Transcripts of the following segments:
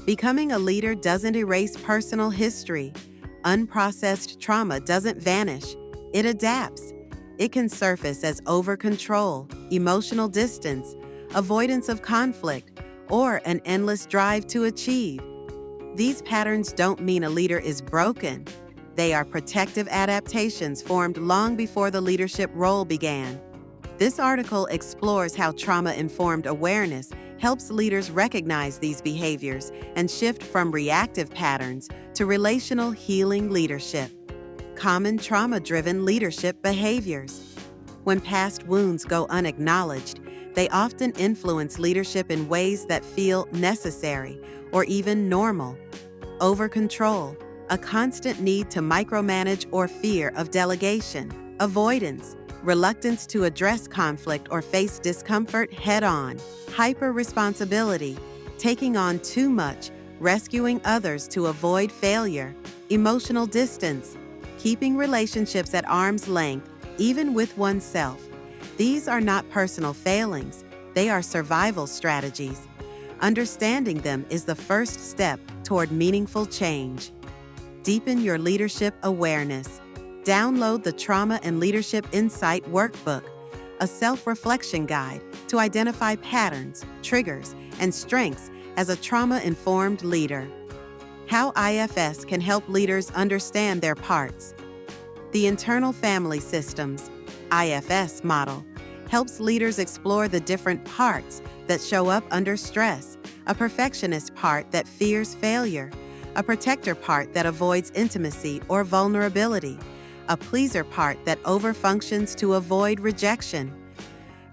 Becoming a leader doesn't erase personal history. Unprocessed trauma doesn't vanish. It adapts. It can surface as over-control, emotional distance, avoidance of conflict, or an endless drive to achieve. These patterns don't mean a leader is broken. They are protective adaptations formed long before the leadership role began. This article explores how trauma-informed awareness helps leaders recognize these behaviors and shift from reactive patterns to relational healing leadership. Common trauma-driven leadership behaviors. When past wounds go unacknowledged, they often influence leadership in ways that feel necessary or even normal. Over-control, a constant need to micromanage or fear of delegation. Avoidance, reluctance to address conflict or face discomfort head-on. Hyper-responsibility, taking on too much, rescuing others to avoid failure. Emotional distance, keeping relationships at arm's length, even with oneself. These are not personal failings, they are survival strategies. Understanding them is the first step toward meaningful change. Deepen your leadership awareness. Download the Trauma and Leadership Insight Workbook, a self-reflection guide to identify patterns, triggers, and strengths as a trauma-informed leader. How IFS can help leaders understand their parts. The Internal Family Systems, IFS model, helps leaders explore the different parts that show up under stress, a perfectionist part that fears failure, a protector part that avoids intimacy or vulnerability, a pleaser part that overfunctions to avoid rejection.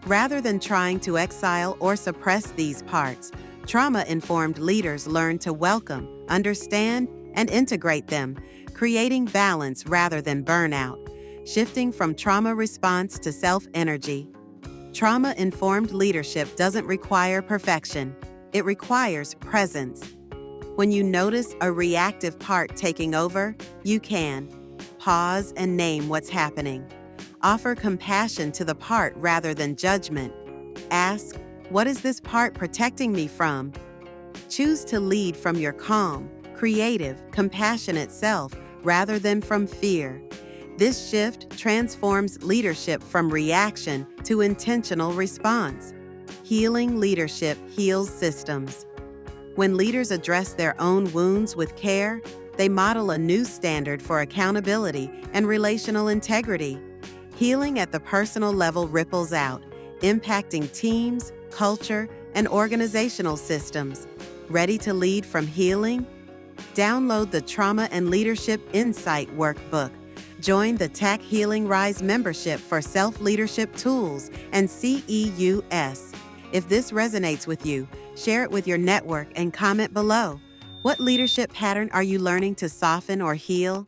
Rather than trying to exile or suppress these parts, trauma-informed leaders learn to welcome, understand, and integrate them, creating balance rather than burnout, shifting from trauma response to self-energy. Trauma-informed leadership doesn't require perfection. It requires presence. When you notice a reactive part taking over, you can pause and name what's happening. Offer compassion to the part rather than judgment. Ask, what is this part protecting me from? Choose to lead from your calm, creative, compassionate self rather than from fear. This shift transforms leadership from reaction to intentional response. Healing leadership heals systems. When leaders address their own wounds with care, they model a new standard for accountability and relational integrity. Healing at the personal level ripples out, impacting teams, culture, and organizational systems. Ready to lead from healing? Download the Trauma and Leadership Insight Workbook. Join the TAC Healing Rise membership for self-leadership tools and CEUS. If this resonates with you, share it with your network and comment below. What leadership pattern are you learning to soften or heal?